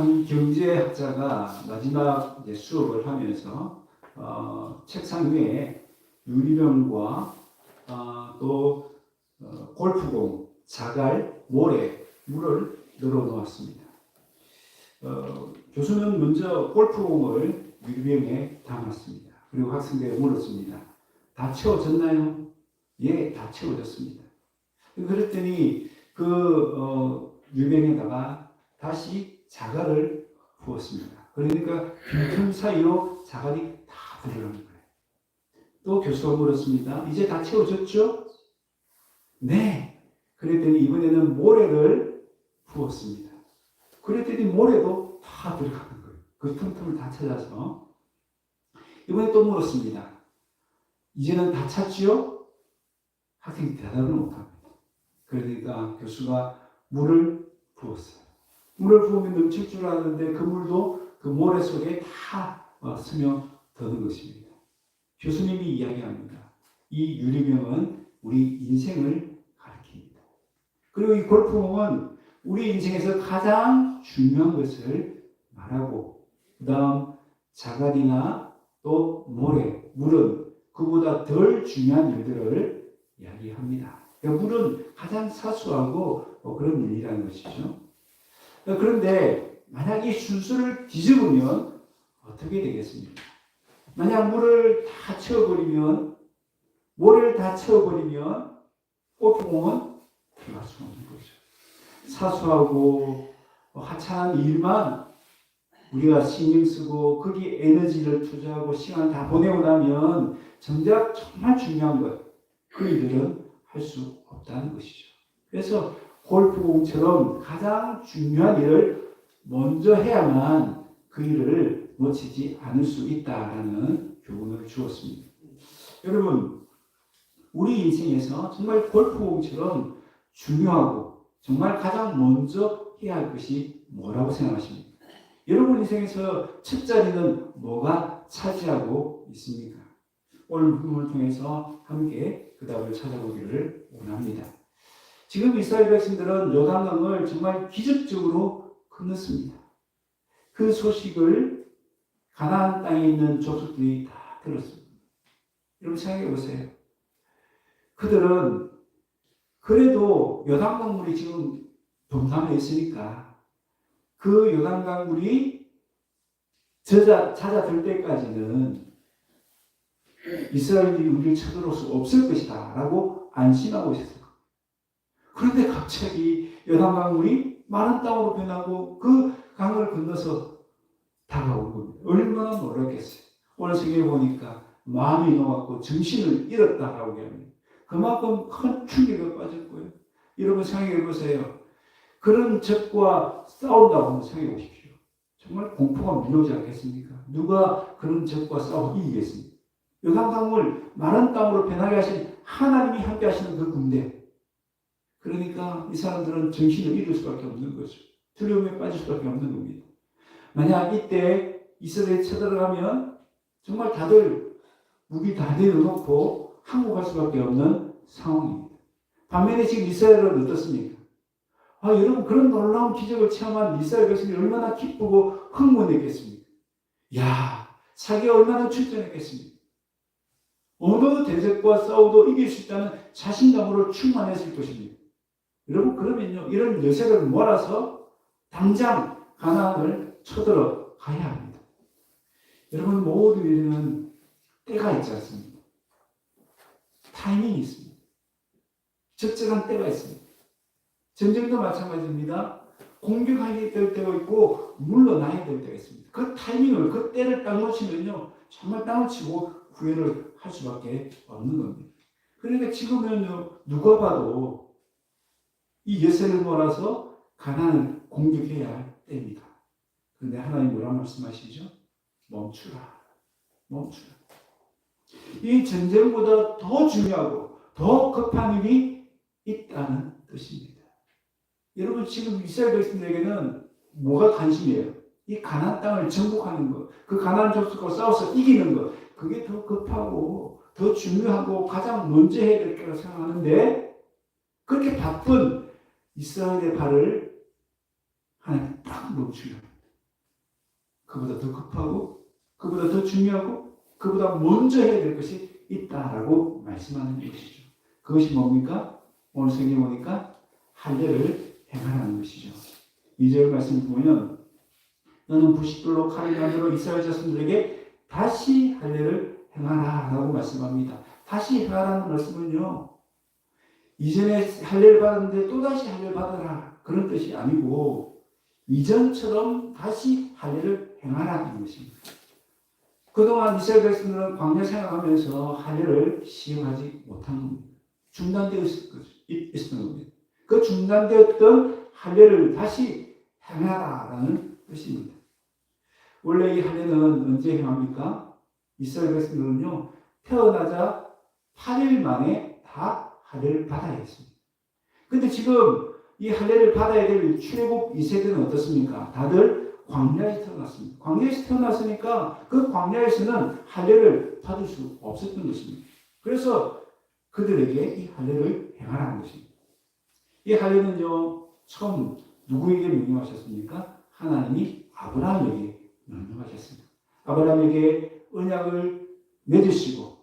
한 경제학자가 마지막 이제 수업을 하면서 책상 위에 유리병과 또 골프공, 자갈, 모래, 물을 늘어 놓았습니다. 교수는 먼저 골프공을 유리병에 담았습니다. 그리고 학생들에게 물었습니다. 다 채워졌나요? 예, 다 채워졌습니다. 그랬더니 그 유리병에다가 다시 자갈을 부었습니다. 그러니까 빈틈 사이로 자갈이 다 들어가는 거예요. 또 교수가 물었습니다. 이제 다 채워졌죠? 네. 그랬더니 이번에는 모래를 부었습니다. 그랬더니 모래도 다 들어가는 거예요. 그 틈틈을 다 찾아서. 이번에 또 물었습니다. 이제는 다 찼지요? 학생이 대답을 못합니다. 그러니까 교수가 물을 부었어요. 물을 부으면 넘칠 줄 알았는데 그 물도 그 모래 속에 다 스며드는 것입니다. 교수님이 이야기합니다. 이 유리병은 우리 인생을 가리킵니다. 그리고 이 골프공은 우리 인생에서 가장 중요한 것을 말하고, 그 다음 자갈이나 또 모래, 물은 그보다 덜 중요한 일들을 이야기합니다. 그러니까 물은 가장 사소하고 그런 일이라는 것이죠. 그런데 만약 이 순서를 뒤집으면 어떻게 되겠습니까? 만약 물을 다 채워버리면, 모래를 다 채워버리면 골프공은 들어갈 수 없는 거죠. 사소하고 하찮은 일만 우리가 신경 쓰고 거기에 에너지를 투자하고 시간을 다 보내고 나면 정작 정말 중요한 것, 그 일들은 할 수 없다는 것이죠. 그래서 골프공처럼 가장 중요한 일을 먼저 해야만 그 일을 놓치지 않을 수 있다라는 교훈을 주었습니다. 여러분, 우리 인생에서 정말 골프공처럼 중요하고 정말 가장 먼저 해야 할 것이 뭐라고 생각하십니까? 여러분 인생에서 첫 자리는 뭐가 차지하고 있습니까? 오늘 말씀을 통해서 함께 그 답을 찾아보기를 원합니다. 지금 이스라엘 백성들은 요단강을 정말 기적적으로 건넜습니다. 그 소식을 가나안 땅에 있는 족속들이 다 들었습니다. 여러분 생각해 보세요. 그들은 그래도 요단강 물이 지금 동남에 있으니까 그 요단강 물이 잦아들 때까지는 이스라엘이 우리를 쳐들어올 수 없을 것이다 라고 안심하고 있었어요. 그런데 갑자기 요단강 물이 마른 땅으로 변하고 그 강을 건너서 다가온 겁니다. 얼마나 놀랐겠어요. 오늘 성경에 보니까 마음이 녹았고 정신을 잃었다라고 합니다. 그만큼 큰 충격에 빠졌고요. 여러분 생각해 보세요. 그런 적과 싸운다고 한번 생각해 보십시오. 정말 공포가 밀려오지 않겠습니까? 누가 그런 적과 싸워 이기겠습니까? 요단강을 마른 땅으로 변하게 하신 하나님이 함께 하시는 그 군대. 그러니까 이 사람들은 정신을 잃을 수밖에 없는 거죠. 두려움에 빠질 수밖에 없는 겁니다. 만약 이때 이스라엘에 쳐들어가면 정말 다들 무기 다 내려놓고 항복할 수밖에 없는 상황입니다. 반면에 지금 이스라엘은 어떻습니까? 여러분 그런 놀라운 기적을 체험한 이스라엘 백성이 얼마나 기쁘고 흥분했겠습니까? 사기가 얼마나 출전했겠습니까? 어느 대적과 싸워도 이길 수 있다는 자신감으로 충만했을 것입니다. 여러분 그러면요 이런 여세를 몰아서 당장 가나안을 쳐들어 가야 합니다. 여러분 모든 일에는 때가 있지 않습니까? 타이밍이 있습니다. 적절한 때가 있습니다. 전쟁도 마찬가지입니다. 공격하게 될 때가 있고 물러나야 될 때가 있습니다. 그 타이밍을, 그 때를 딱 놓치면요 정말 땅을 치고 후회를 할 수밖에 없는 겁니다. 그러니까 지금은요 누가 봐도 이 여세를 몰아서 가나안을 공격해야 할 때입니다. 그런데 하나님 뭐라 말씀하시죠? 멈추라. 멈추라. 이 전쟁보다 더 중요하고 더 급한 일이 있다는 뜻입니다. 여러분 지금 이스라엘 백성들에게는 뭐가 관심이에요? 이 가나안 땅을 정복하는 것, 그 가나안 족속과 싸워서 이기는 것, 그게 더 급하고 더 중요하고 가장 먼저 해야 될 거라고 생각하는데 그렇게 바쁜 이스라엘의 발을 하나님 딱 멈추려 합니다. 그보다 더 급하고 그보다 더 중요하고 그보다 먼저 해야 될 것이 있다라고 말씀하는 것이죠. 그것이 뭡니까? 오늘 성경 보니까 할례를 행하라는 것이죠. 2절 말씀 보면 너는 부싯돌로 칼을 만들어 이스라엘 자손들에게 다시 할례를 행하라 라고 말씀합니다. 다시 행하라는 말씀은요, 이전에 할례를 받았는데 또다시 할례를 받아라 그런 뜻이 아니고 이전처럼 다시 할례를 행하라는 것입니다. 그동안 이스라엘 백성들은 광야 생활하면서 할례를 시행하지 못한 겁니다. 중단되어 있었던 겁니다. 그 중단되었던 할례를 다시 행하라라는 뜻입니다. 원래 이 할례는 언제 행합니까? 이스라엘 백성들은요, 태어나자 8일 만에 다 할례를 받아야 했습니다. 근데 지금 이 할례를 받아야 될 출애굽 2세대는 어떻습니까? 다들 광야에서 태어났습니다. 광야에서 태어났으니까 그 광야에서는 할례를 받을 수 없었던 것입니다. 그래서 그들에게 이 할례를 행하라는 것입니다. 이 할례는요, 처음 누구에게 명령하셨습니까? 하나님이 아브라함에게 명령하셨습니다. 아브라함에게 언약을 맺으시고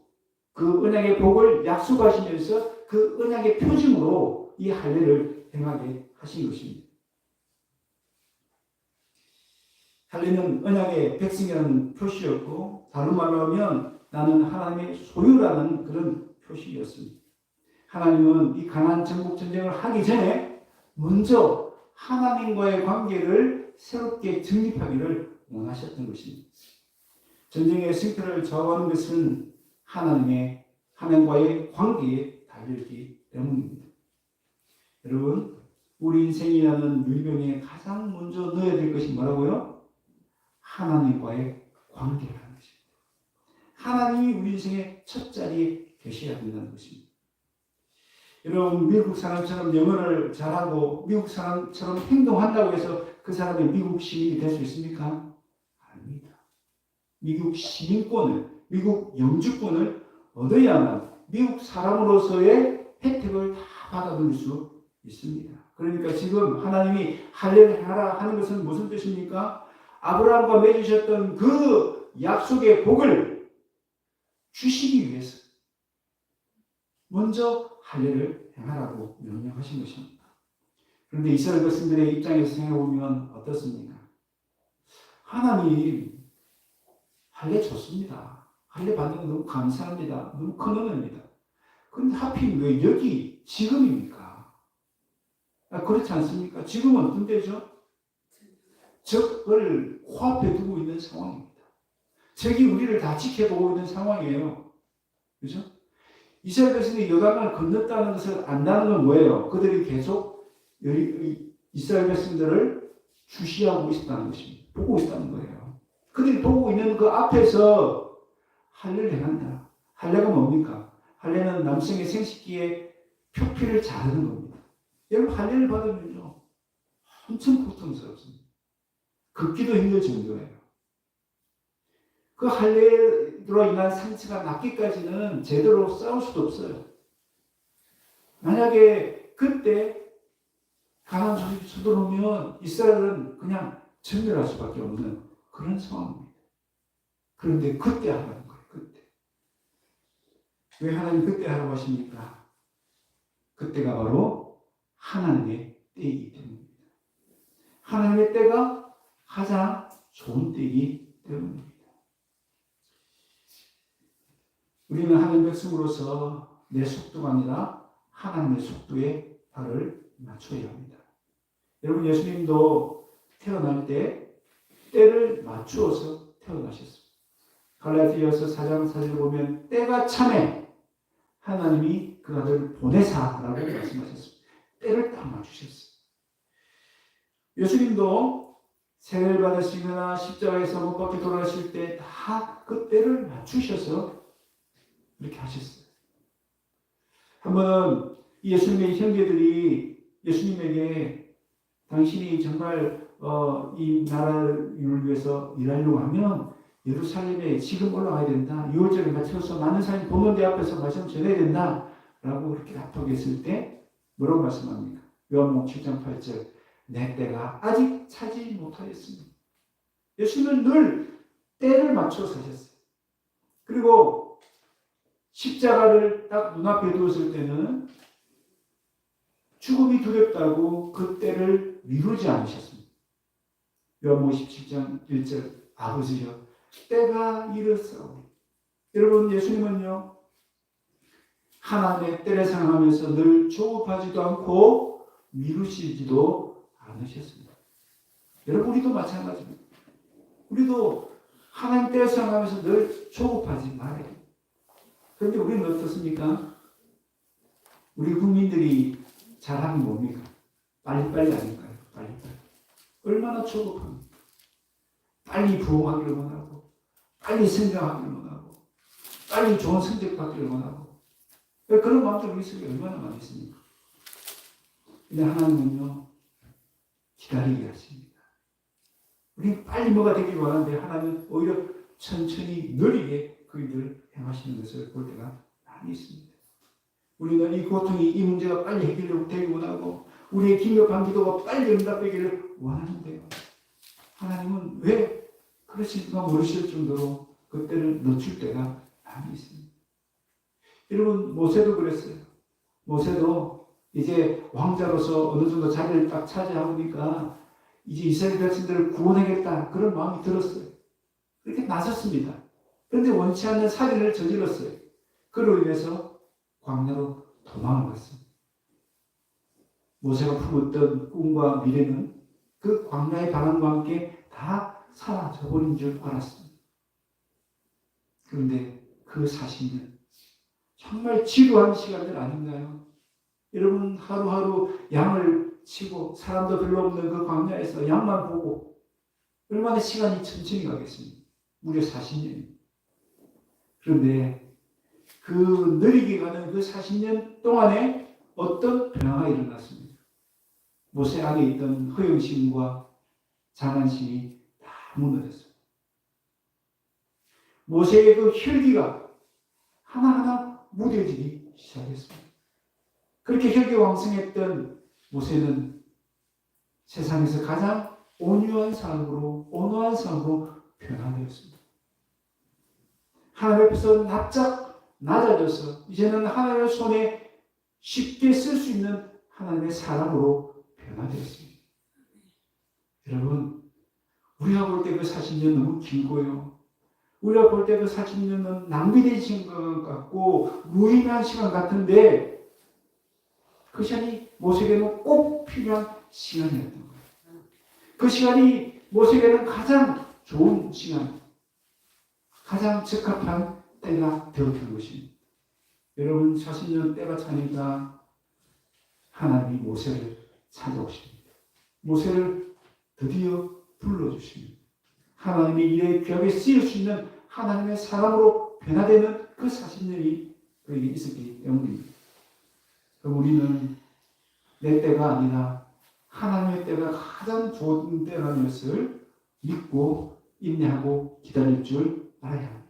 그 언약의 복을 약속하시면서 그 언약의 표징으로 이 할례를 행하게 하신 것입니다. 할례는 언약의 백성이라는 표시였고 다른 말로 하면 나는 하나님의 소유라는 그런 표시였습니다. 하나님은 이 가나안 정복 전쟁을 하기 전에 먼저 하나님과의 관계를 새롭게 정립하기를 원하셨던 것입니다. 전쟁의 승패를 좌우하는 것은 하나님과의 관계에 달려있기 때문입니다. 여러분, 우리 인생이라는 물병에 가장 먼저 넣어야 될 것이 뭐라고요? 하나님과의 관계라는 것입니다. 하나님이 우리 인생의 첫 자리에 계셔야 된다는 것입니다. 여러분, 미국 사람처럼 영어를 잘하고 미국 사람처럼 행동한다고 해서 그 사람이 미국 시민이 될 수 있습니까? 아닙니다. 미국 시민권을, 미국 영주권을 얻어야만 미국 사람으로서의 혜택을 다 받아들일 수 있습니다. 그러니까 지금 하나님이 할례를 하라 하는 것은 무슨 뜻입니까? 아브라함과 맺으셨던 그 약속의 복을 주시기 위해서 먼저 할례를 행하라고 명령하신 것입니다. 그런데 이스라엘 백성들의 입장에서 생각해보면 어떻습니까? 하나님 할례 좋습니다. 할례 받는 거 너무 감사합니다. 너무 큰 은혜입니다. 그런데 하필 왜 여기 지금입니까? 그렇지 않습니까? 지금은 어떤 때죠? 적을 코앞에 두고 있는 상황입니다. 적이 우리를 다 지켜보고 있는 상황이에요. 그렇죠? 이스라엘 백성이 요단강을 건넜다는 것을 안다는 건 뭐예요? 그들이 계속 이스라엘 백성들을 주시하고 있었다는 것입니다. 보고 있다는 거예요. 그들이 보고 있는 그 앞에서 할례를 행한다. 할례가 뭡니까? 할례는 남성의 생식기에 표피를 자르는 겁니다. 여러분, 할례를 받으면요, 엄청 고통스럽습니다. 걷기도 힘들 정도예요. 그 할례로 인한 상처가 낫기까지는 제대로 싸울 수도 없어요. 만약에 그때 가나안 소식이 쳐들어오면 이스라엘은 그냥 전멸할 수밖에 없는 그런 상황입니다. 그런데 그때 하라는 거예요. 그때. 왜 하나님 그때 하라고 하십니까? 그때가 바로 하나님의 때이기 때문입니다. 하나님의 때가 가장 좋은 때이기 때문입니다. 우리는 하나님 백성으로서 내 속도가 아니라 하나님의 속도에 발을 맞춰야 합니다. 여러분, 예수님도 태어날 때 때를 맞추어서 태어나셨습니다. 갈라디아서 4장 4절을 보면 때가 참에 하나님이 그 아들을 보내사라고 말씀하셨습니다. 때를 딱 맞추셨어요. 예수님도 세례를 받으시거나 십자가에서 못 박혀 돌아가실 때 다 그 때를 맞추셔서 이렇게 하셨어요. 한번 예수님의 형제들이 예수님에게 당신이 정말 이 나라를 위해서 일하려고 하면 예루살렘에 지금 올라가야 된다. 6월절에 맞춰서 많은 사람이 보는 데 앞에서 말씀 전해야 된다. 라고 그렇게 답하겠을 때 뭐라고 말씀합니까? 요한복음 7장 8절 내 때가 아직 차지 못하였습니다. 예수님은 늘 때를 맞춰 사셨어요. 그리고 십자가를 딱 눈앞에 두었을 때는 죽음이 두렵다고 그 때를 미루지 않으셨습니다. 요한복음 17장 1절 아버지여 때가 이르사오니. 여러분 예수님은요 하나님의 때를 생각하면서 늘 조급하지도 않고 미루시지도 않으셨습니다. 여러분 우리도 마찬가지입니다. 우리도 하나님 때를 생각하면서 늘 조급하지 말아야 됩니다. 그런데 우리는 어떻습니까? 우리 국민들이 잘하는 게 뭡니까? 빨리빨리 아닐까요? 빨리빨리. 얼마나 조급합니까? 빨리 부흥하기를 원하고 빨리 성장하기를 원하고 빨리 좋은 성적 받기를 원하고 그런 마음들 우리 속에 얼마나 많이 있습니까? 근데 하나님은요 기다리게 하십니다. 우리 빨리 뭐가 되길 원하는데 하나님은 오히려 천천히 느리게 그 일을 행하시는 것을 볼 때가 많이 있습니다. 우리는 이 고통이 이 문제가 빨리 해결되기 원하고 우리의 긴급한 기도가 빨리 응답되기를 원하는데요. 하나님은 왜 그러실까 모르실 정도로 그때를 늦출 때가 많이 있습니다. 여러분 모세도 그랬어요. 모세도 이제 왕자로서 어느 정도 자리를 딱 차지하니까 이제 이스라엘 백성들을 구원하겠다 그런 마음이 들었어요. 그렇게 나섰습니다. 그런데 원치 않는 살인을 저질렀어요. 그로 인해서 광야로 도망을 갔습니다. 모세가 품었던 꿈과 미래는 그 광야의 바람과 함께 다 사라져버린 줄 알았습니다. 그런데 그 40년 정말 지루한 시간들 아닌가요? 여러분 하루하루 양을 치고 사람도 별로 없는 그 광야에서 양만 보고 얼마나 시간이 천천히 가겠습니까? 무려 40년. 그런데 그 느리게 가는 그 40년 동안에 어떤 변화가 일어났습니다. 모세 안에 있던 허영심과 장한심이 다 무너졌습니다. 모세의 그 혈기가 하나하나 무뎌지기 시작했습니다. 그렇게 혈기왕성했던 모세는 세상에서 가장 온유한 사람으로 변화되었습니다. 하나님 앞에서 납작 낮아져서 이제는 하나님의 손에 쉽게 쓸 수 있는 하나님의 사람으로 변화되었습니다. 여러분, 우리가 볼 때 그 40년 너무 길고요. 우리가 볼 때 그 40년은 낭비된 시간 같고 무의미한 시간 같은데 그 시간이 모세에게는 꼭 필요한 시간이었던 거예요. 그 시간이 모세에게는 가장 좋은 시간, 가장 적합한 때가 되었던 것입니다. 여러분 40년 때가 차니까 하나님이 모세를 찾아오십니다. 모세를 드디어 불러주십니다. 하나님이 이에 귀하게 쓰일 수 있는 하나님의 사람으로 변화되는 그 40년이 그에게 있었기 때문입니다. 그럼 우리는 내 때가 아니라 하나님의 때가 가장 좋은 때라는 것을 믿고 인내하고 기다릴 줄 알아야 합니다.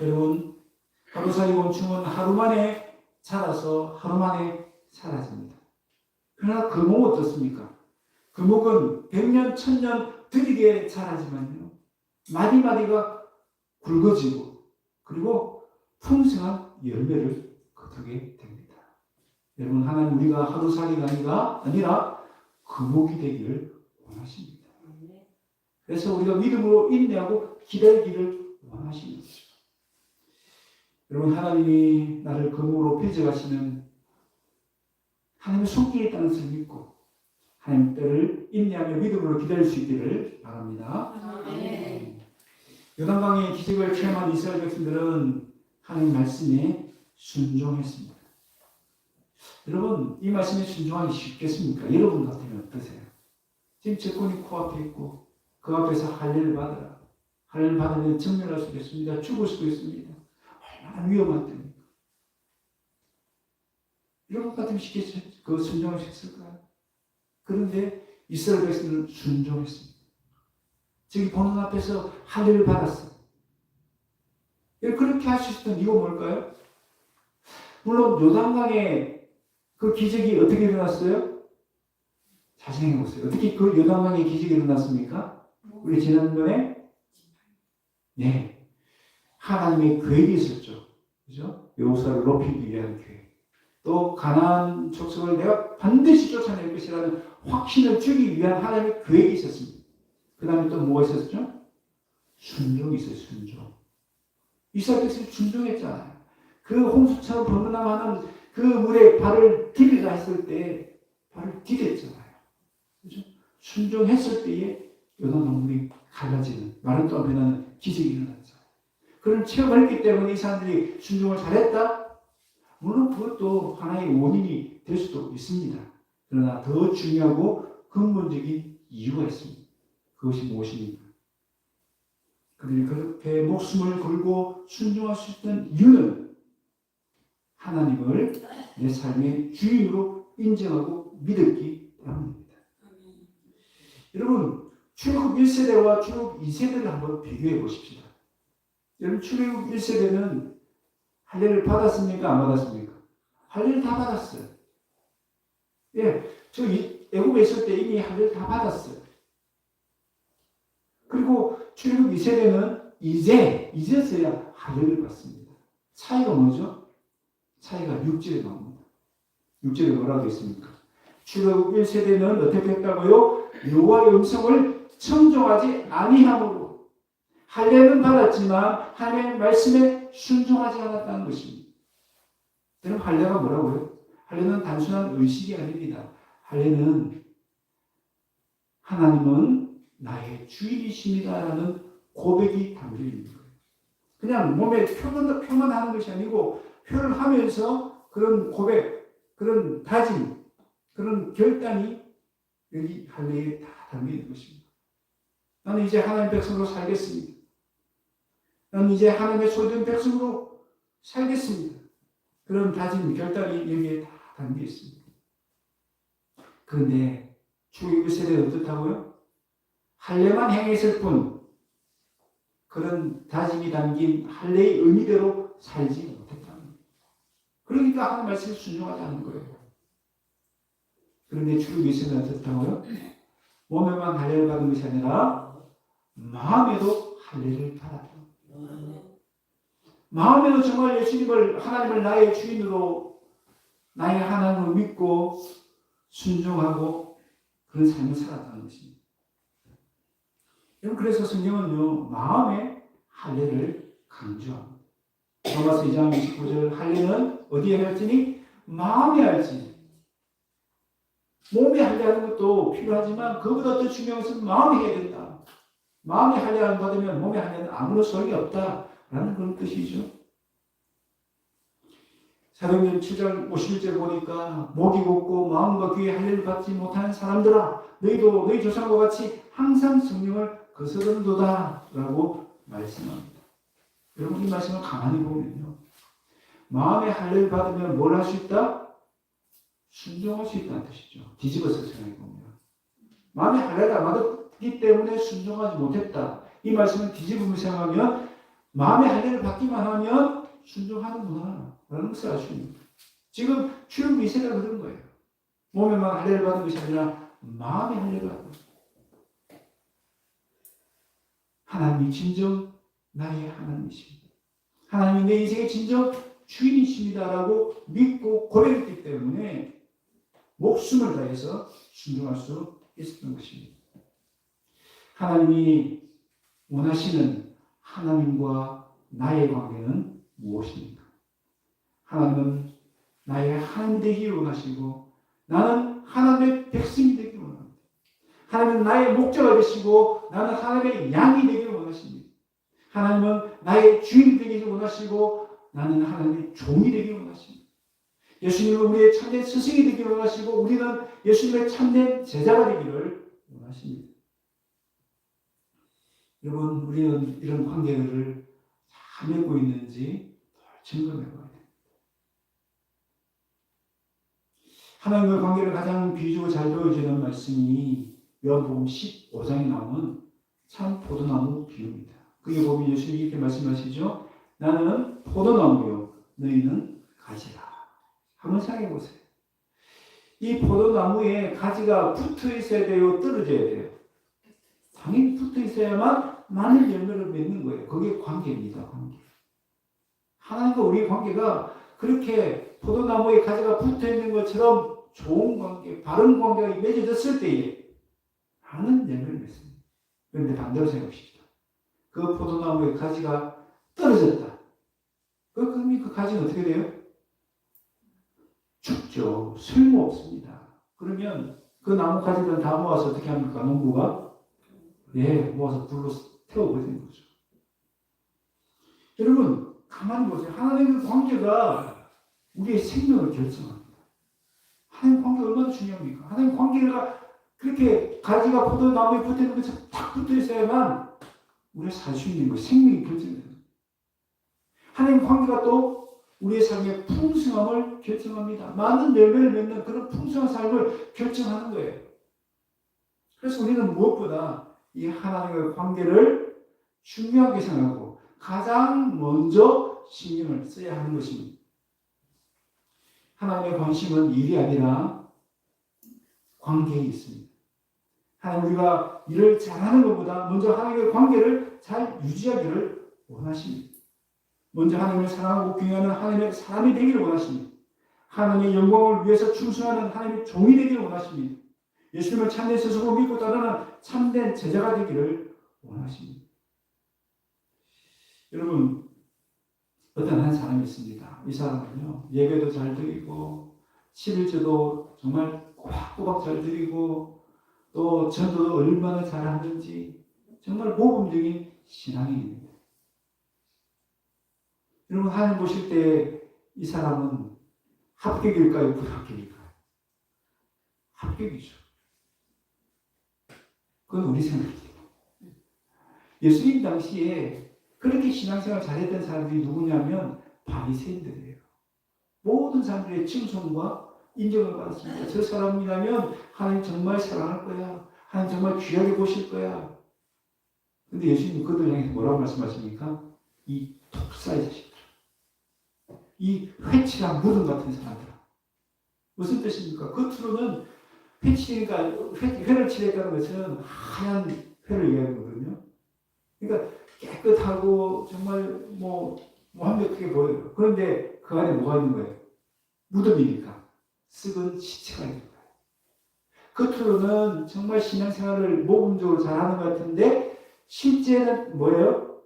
여러분, 하루살이 곤충은 하루 만에 자라서 하루 만에 사라집니다. 그러나 금옥은 어떻습니까? 금옥은 100년, 1000년 들이게 자라지만요. 마디마디가 굵어지고 그리고 풍성한 열매를 거두게 됩니다. 여러분 하나님 우리가 하루살이가 아니라 금옥이 되기를 원하십니다. 그래서 우리가 믿음으로 인내하고 기다리기를 원하십니다. 여러분 하나님이 나를 금옥으로 빚어가시는 하나님의 손길이 있다는 것을 믿고 하나님 때를 인내하며 믿음으로 기다릴 수 있기를 바랍니다. 요단강의 기적을 체험한 이스라엘 백성들은 하나님 말씀에 순종했습니다. 여러분 이 말씀에 순종하기 쉽겠습니까? 여러분 같으면 어떠세요? 지금 적군이 코앞에 있고 그 앞에서 할례를 받으라. 할례를 받으면 정멸할 수도 있습니다. 죽을 수도 있습니다. 얼마나 위험한 때입니까? 여러분 같으면 쉽게 그 순종할 수 있을까요? 그런데 이스라엘 백성들은 순종했습니다. 저기 보는 앞에서 할례를 받았어요. 그렇게 할 수 있었던 이유가 뭘까요? 물론 요단강의 그 기적이 어떻게 일어났어요? 잘 생각해 보세요. 어떻게 그 요단강의 기적이 일어났습니까? 우리 지난번에 네, 하나님의 계획이 있었죠. 그죠? 여호수아를 높이기 위한 계획. 또 가나안 족속을 내가 반드시 쫓아낼 것이라는 확신을 주기 위한 하나님의 계획이 있었습니다. 그 다음에 또 뭐가 있었죠? 순종이 있어요. 순종. 이스라엘께서 순종했잖아요. 그 홍수처럼 번번하는 그 물에 발을 디디라 했을 때 발을 디뎠잖아요. 그죠? 순종했을 때에 요단강물이 갈라지는, 마른 땅 변하는 기적이 일어났잖아요. 그런 체험을 했기 때문에 이 사람들이 순종을 잘했다? 물론 그것도 하나의 원인이 될 수도 있습니다. 그러나 더 중요하고 근본적인 이유가 있습니다. 그것이 무엇입니까? 그들이 그렇게 목숨을 걸고 순종할 수 있던 이유는 하나님을 내 삶의 주인으로 인정하고 믿었기 때문입니다. 여러분, 출애굽 1세대와 출애굽 2세대를 한번 비교해 보십시다. 여러분, 출애굽 1세대는 할례를 받았습니까? 안 받았습니까? 할례를 다 받았어요. 예, 저 애굽에 있을 때 이미 할례를 다 받았어요. 그리고 출애굽 2세대는 이제서야 할례를 받습니다. 차이가 뭐죠? 차이가 6절에 나옵니다. 6절에 뭐라고 했습니까? 출애굽 1세대는 어떻게 했다고요? 여호와의 음성을 청종하지 아니함으로 할례는 받았지만 하나님의 말씀에 순종하지 않았다는 것입니다. 그럼 할례가 뭐라고요? 할례는 단순한 의식이 아닙니다. 할례는 하나님은 나의 주인이십니다라는 고백이 담겨 있는 거예요. 그냥 몸에 표현하는 것이 아니고 표현하면서 그런 고백, 그런 다짐, 그런 결단이 여기 할례에 다 담겨 있는 것입니다. 나는 이제 하나님의 백성으로 살겠습니다. 나는 이제 하나님의 소유된 백성으로 살겠습니다. 그런 다짐, 결단이 여기에 다 담겨 있습니다. 그런데 출애굽 세대는 어떻다고요? 할례만 행했을 뿐 그런 다짐이 담긴 할례의 의미대로 살지 못했다는 거예요. 그러니까 하나님 말씀에 순종하지 않는 거예요. 그런데 출애굽 세대는 어떻다고요? 몸에만 할례를 받은 것이 아니라 마음에도 할례를 받았다. 마음에도 정말 예수님을, 하나님을 나의 주인으로, 나의 하나님을 믿고 순종하고 그런 삶을 살았다는 것입니다. 그래서 성경은요, 마음의 할례를 강조합니다. 로마서 2장 29절, 할례는 어디에 할지니? 마음에 할지. 몸에 할례하는 것도 필요하지만 그보다 더 중요한 것은 마음에 해야 된다. 마음에 할례를 받으면 몸에 할례는 아무런 소용이 없다라는 그런 뜻이죠. 사도행전 7장 51절 보니까 목이 곧고 마음과 귀에 할례를 받지 못하는 사람들아, 너희도 너희 조상과 같이 항상 성령을 거스른도다 라고 말씀합니다. 여러분, 이 말씀을 가만히 보면요, 마음에 할례를 받으면 뭘 할 수 있다? 순종할 수 있다는 뜻이죠. 뒤집어서 생각해 보면 마음에 할례를 안 받았기 때문에 순종하지 못했다. 이 말씀을 뒤집으면 생각하면 마음에 할례를 받기만 하면 순종하는구나 라는 것을 알 수 있는 거예요. 지금 출애굽 2세대가 그런 거예요. 몸에만 할례를 받은 것이 아니라 마음에 할례를 받은 거예요. 하나님이 진정 나의 하나님이십니다. 하나님이 내 인생의 진정 주인이십니다라고 믿고 고백했기 때문에 목숨을 다해서 순종할 수 있었던 것입니다. 하나님이 원하시는 하나님과 나의 관계는 무엇입니까? 하나님은 나의 하나님 되기를 원하시고 나는 하나님의 백성이 되기를 원합니다. 하나님은 나의 목자가 되시고 나는 하나님의 양이 되기를 원하십니다. 하나님은 나의 주인이 되기를 원하시고 나는 하나님의 종이 되기를 원하십니다. 예수님은 우리의 참된 스승이 되기를 원하시고 우리는 예수님의 참된 제자가 되기를 원하십니다. 여러분, 우리는 이런 관계를 잘 맺고 있는지 점검해 봐야 됩니다. 하나님과의 관계를 가장 비유적으로 잘 보여주는 말씀이 요한복음 15장에 나오는 참 포도나무 비유입니다. 거기 보면 예수님이 이렇게 말씀하시죠. 나는 포도나무요, 너희는 가지라. 한번 생각해 보세요. 이 포도나무에 가지가 붙어 있어야 돼요, 떨어져야 돼요? 당연히 붙어 있어야만 많은 열매를 맺는 거예요. 그게 관계입니다. 관계. 하나님과 우리의 관계가 그렇게 포도나무에 가지가 붙어 있는 것처럼 좋은 관계, 바른 관계가 맺어졌을 때에 많은 열매를 맺습니다. 그런데 반대로 생각합시다. 그 포도나무에 가지가 떨어졌다. 그러면 그 가지는 어떻게 돼요? 죽죠. 쓸모없습니다. 그러면 그 나무 가지들은 다 모아서 어떻게 합니까? 농부가? 예, 모아서 불로 태워버리는 거죠. 여러분, 가만히 보세요. 하나님의 관계가 우리의 생명을 결정합니다. 하나님 관계가 얼마나 중요합니까? 하나님 관계가 그렇게 가지가 포도나무에 붙어 있는 것처럼 딱 붙어 있어야만 우리가 살 수 있는 거, 생명이 결정돼요. 하나님 관계가 또 우리의 삶의 풍성함을 결정합니다. 많은 열매를 맺는 그런 풍성한 삶을 결정하는 거예요. 그래서 우리는 무엇보다 이 하나님의 관계를 중요하게 생각하고 가장 먼저 신경을 써야 하는 것입니다. 하나님의 관심은 일이 아니라 관계에 있습니다. 하나님 우리가 일을 잘하는 것보다 먼저 하나님의 관계를 잘 유지하기를 원하십니다. 먼저 하나님을 사랑하고 경외하는 하나님의 사람이 되기를 원하십니다. 하나님의 영광을 위해서 충성하는 하나님의 종이 되기를 원하십니다. 예수님을 참된 스스로 믿고 따르는 참된 제자가 되기를 원하십니다. 여러분, 어떤 한 사람이 있습니다. 이 사람은요, 예배도 잘 드리고 11조도 정말 꼬박꼬박 잘 드리고 또 전도도 얼마나 잘하는지 정말 모범적인 신앙인입니다. 여러분, 하나님 보실 때 이 사람은 합격일까요? 불합격일까요? 합격이죠. 그건 우리 생각이에요. 예수님 당시에 그렇게 신앙생활 잘했던 사람들이 누구냐면 바리새인들이에요. 모든 사람들의 칭송과 인정을 받았습니다. 저 사람이라면 하나님 정말 사랑할 거야. 하나님 정말 귀하게 보실 거야. 근데 예수님이 그들 향해서 뭐라고 말씀하십니까? 이 독사의 자식들. 이 회치랑 무덤 같은 사람들. 무슨 뜻입니까? 겉으로는 회치니까 회를 칠했다는 것은 하얀 회를 얘기하는 거거든요. 그러니까 깨끗하고 정말 완벽하게 보여요. 그런데 그 안에 뭐가 있는 거예요? 무덤이니까 썩은 시체가 있는 거예요. 겉으로는 정말 신앙생활을 모범적으로 잘하는 것 같은데 실제는 뭐예요?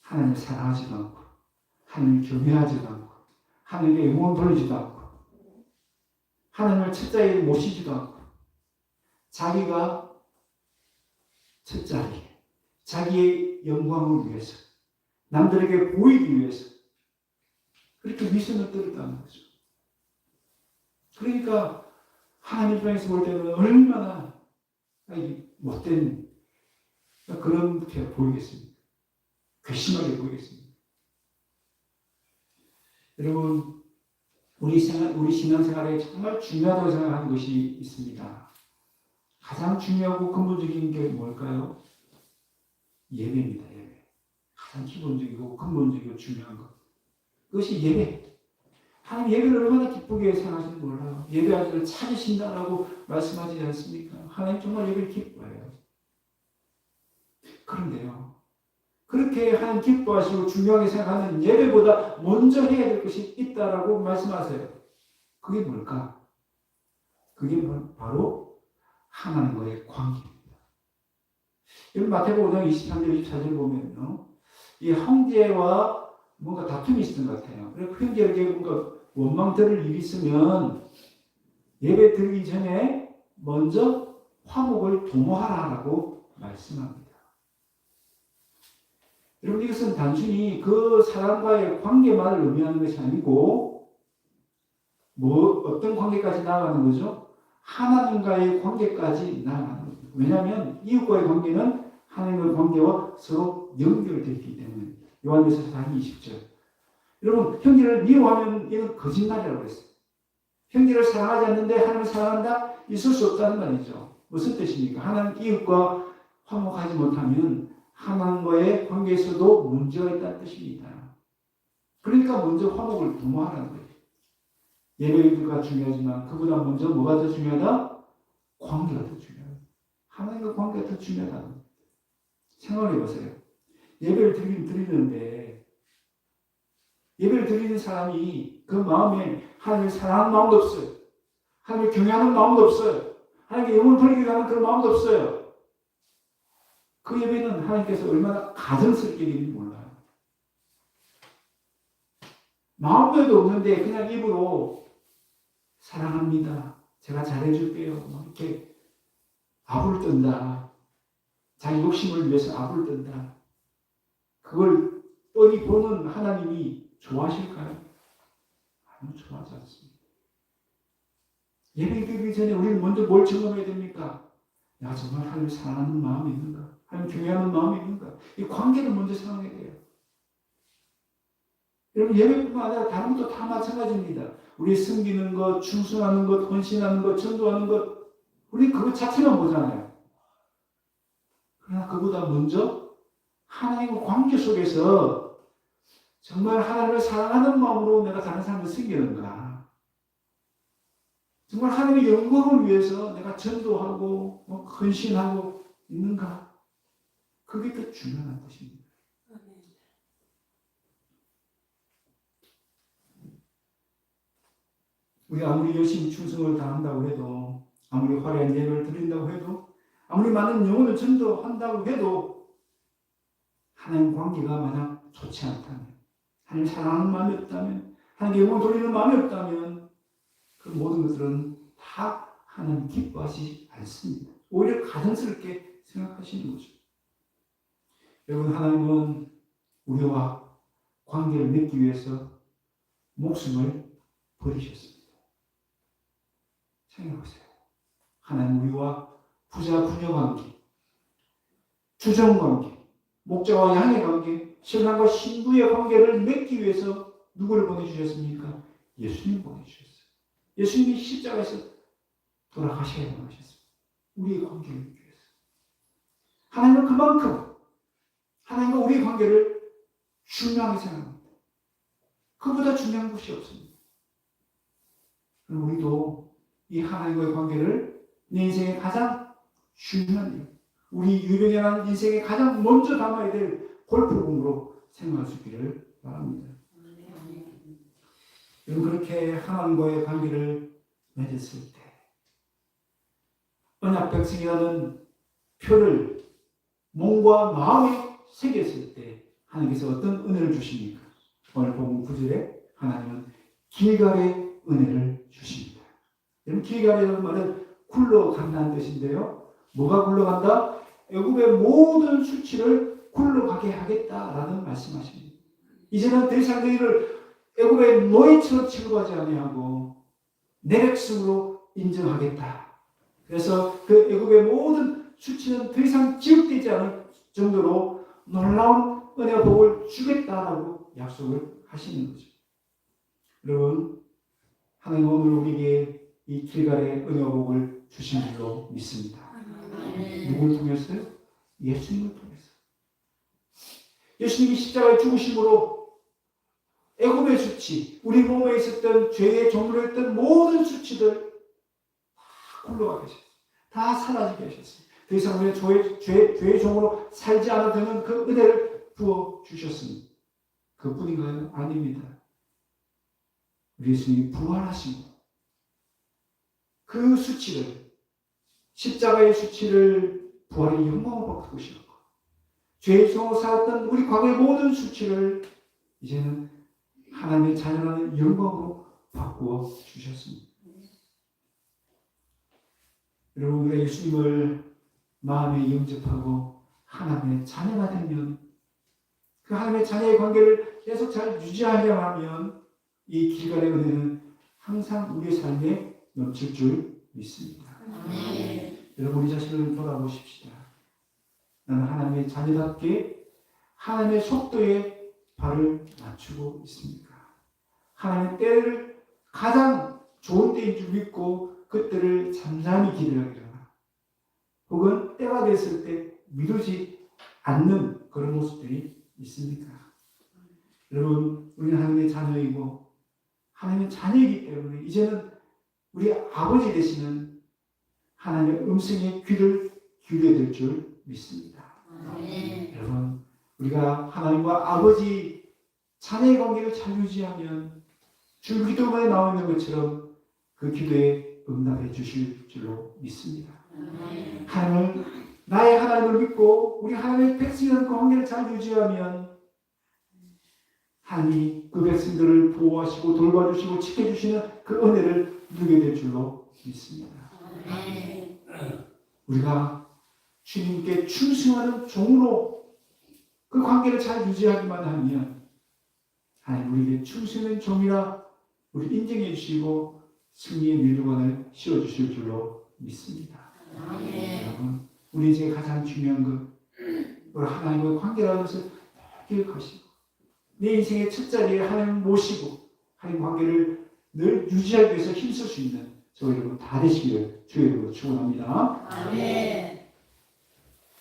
하나님을 사랑하지도 않고 하나님을 경외하지도 않고 하나님께 영혼 돌리지도 않고 하나님을 첫 자리에 모시지도 않고 자기가 첫 자리에 자기의 영광을 위해서 남들에게 보이기 위해서 그렇게 미션을 떨었다는 거죠. 그러니까 하나님 입장에서 볼 때는 얼마나 못된 그렇게 보이겠습니까? 괘씸하게 보이겠습니다. 여러분, 우리 신앙생활에 정말 중요하다고 생각하는 것이 있습니다. 가장 중요하고 근본적인 게 뭘까요? 예배입니다. 예배. 가장 기본적이고 근본적이고 중요한 것. 그것이 예배. 하나님 예배를 얼마나 기쁘게 생각하시는지 몰라요. 예배하기를 찾으신다라고 말씀하지 않습니까? 하나님 정말 예배를 기뻐해요. 그런데요, 그렇게 하나님 기뻐하시고 중요하게 생각하는 예배보다 먼저 해야 될 것이 있다라고 말씀하세요. 그게 뭘까? 그게 바로 하나님과의 관계입니다. 여러분 마태복음 5장 23절 24절 보면요, 이 형제와 뭔가 다툼이 있었던 것 같아요. 그래서 형제에게 뭔가 원망 들을 일이 있으면 예배 드리기 전에 먼저 화목을 도모하라라고 말씀합니다. 여러분 이것은 단순히 그 사람과의 관계만을 의미하는 것이 아니고 어떤 관계까지 나아가는 거죠? 하나님과의 관계까지 나아가는 거죠. 왜냐하면 이웃과의 관계는 하나님의 관계와 서로 연결되어 있기 때문에 요한일서 4장 20절. 여러분 형제를 미워하면 이건 거짓말이라고 했어요. 형제를 사랑하지 않는데 하나님을 사랑한다? 있을 수 없다는 말이죠. 무슨 뜻입니까? 하나님 이웃과 화목하지 못하면 하나님과의 관계에서도 문제가 있다는 뜻입니다. 그러니까 먼저 화목을 도모하라는 거예요. 예배가 중요하지만 그보다 먼저 뭐가 더 중요하다? 관계가 더 중요하다. 하나님과 관계가 더 중요하다는 거예요. 생각해 보세요. 예배를 드리는데 예배를 드리는 사람이 그 마음에 하나님을 사랑하는 마음도 없어요. 하나님을 경외하는 마음도 없어요. 하나님께 영을 돌리기 위한 그런 마음도 없어요. 그 예배는 하나님께서 얼마나 가증스럽게 드리는지 몰라요. 마음에도 없는데 그냥 입으로 사랑합니다. 제가 잘해줄게요. 이렇게 아부를 뜬다. 자기 욕심을 위해서 아부를 뜬다. 그걸 뻔히 보는 하나님이 좋아하실까요? 아니요, 좋아하지 않습니다. 예배 드리기 전에 우리는 먼저 뭘 점검해야 됩니까? 야, 정말 하나님을 사랑하는 마음이 있는가? 하나님 경외하는 마음이 있는가? 이 관계를 먼저 생각해야 돼요. 여러분, 예배뿐만 아니라 다른 것도 다 마찬가지입니다. 우리 섬기는 것, 충성하는 것, 헌신하는 것, 전도하는 것, 우리 그것 자체만 보잖아요. 그러나 그보다 먼저 하나님과 관계 속에서 정말 하나님을 사랑하는 마음으로 내가 다른 사람을 섬기는가? 정말 하나님의 영광을 위해서 내가 전도하고 헌신하고 있는가? 그게 더 중요한 것입니다. 우리 아무리 열심히 충성을 다한다고 해도, 아무리 화려한 예배를 드린다고 해도, 아무리 많은 영혼을 전도한다고 해도 하나님 관계가 만약 좋지 않다면, 하나님 사랑하는 마음이 없다면, 하나님께 영혼을 돌리는 마음이 없다면 그 모든 것들은 다 하나님 기뻐하시지 않습니다. 오히려 가증스럽게 생각하시는 거죠. 여러분, 하나님은 우리와 관계를 맺기 위해서 목숨을 버리셨습니다. 생각해보세요. 하나님 우리와 부자 부녀 관계, 주정 관계, 목자와 양의 관계, 신랑과 신부의 관계를 맺기 위해서 누구를 보내주셨습니까? 예수님 보내주셨어요. 예수님이 십자가에서 돌아가셔야만 하셨습니다. 우리의 관계를 맺기 위해서. 하나님은 그만큼 하나님과 우리의 관계를 중요하게 생각합니다. 그보다 중요한 것이 없습니다. 그럼 우리도 이 하나님과의 관계를 내 인생의 가장 중요한 일, 우리 유병이라는 인생의 가장 먼저 담아야 될 골프공으로 생각할 수 있기를 바랍니다. 여러분, 그렇게 하나님과의 관계를 맺었을 때 언약 백성이라는 표를 몸과 마음에 새겼을 때 하나님께서 어떤 은혜를 주십니까? 오늘 본문 9절에 하나님은 길갈의 은혜를 주십니다. 여러분, 길갈이라는 말은 굴러간다는 뜻인데요. 뭐가 굴러간다? 애굽의 모든 수치를 굴러가게 하겠다라는 말씀하십니다. 이제는 더 이상 너희를 애굽의 노예처럼 취급하지 아니하고 내 백성으로 인정하겠다. 그래서 그 애굽의 모든 수치는 더 이상 지속되지 않을 정도로 놀라운 은혜와 복을 주겠다라고 약속을 하시는 거죠. 여러분, 하나님 오늘 우리에게 이 길갈의 은혜와 복을 주신 줄로 믿습니다. 누구를 통해서요? 예수님을 통해서. 예수님이 십자가에 죽으심으로 애굽의 수치, 우리 몸에 있었던 죄의 종으로 했던 모든 수치들 다 굴러가게 하셨어요. 다 사라지게 하셨어요. 더 이상 우리가 죄의 종으로 살지 않아도 되는 그 은혜를 부어주셨습니다. 그뿐인가요? 아닙니다. 우리 예수님이 부활하신 것. 그 수치를, 십자가의 수치를 부활의 영광으로 바꾸신 것. 죄의 종으로 살았던 우리 과거의 모든 수치를 이제는 하나님의 자녀라는 영광으로 바꾸어 주셨습니다. 여러분, 우리가 예수님을 마음에 영접하고 하나님의 자녀가 되면 그 하나님의 자녀의 관계를 계속 잘 유지하려 하면 이 길갈의 은혜는 항상 우리의 삶에 넘칠 줄 믿습니다. 여러분, 우리 자신을 돌아보십시다. 나는 하나님의 자녀답게 하나님의 속도에 발을 맞추고 있습니까? 하나님의 때를 가장 좋은 때인 줄 믿고 그때를 잠잠히 기다리거나 혹은 때가 됐을 때 미루지 않는 그런 모습들이 있습니까? 여러분, 우리는 하나님의 자녀이고 하나님의 자녀이기 때문에 이제는 우리 아버지 되시는 하나님의 음성에 귀를 기울게 될 줄 믿습니다. 아멘. 여러분, 우리가 하나님과 아버지 자녀의 관계를 잘 유지하면 주 기도문에 나와 있는 것처럼 그 기도에 응답해 주실 줄로 믿습니다. 아멘. 하나님을, 나의 하나님을 믿고 우리 하나님의 백성이라는 그 관계를 잘 유지하면 하나님이 그 백성들을 보호하시고 돌봐주시고 지켜주시는 그 은혜를 누리게 될 줄로 믿습니다. 아멘. 우리가 주님께 충성하는 종으로 그 관계를 잘 유지하기만 하면 하나님 우리에게 충성된 종이라 우리 인정해 주시고 승리의 밀주관을 씌워주실 줄로 믿습니다. 아멘. 여러분, 우리 중에 가장 중요한 것, 우리 하나님과의 관계라는 것을 기억하시고 내 인생의 첫 자리에 하나님을 모시고 하나님 관계를 늘 유지하기 위해서 힘쓸 수 있는 저희 여러분 다 되시기를 주의 이름으로 축원합니다. 아멘.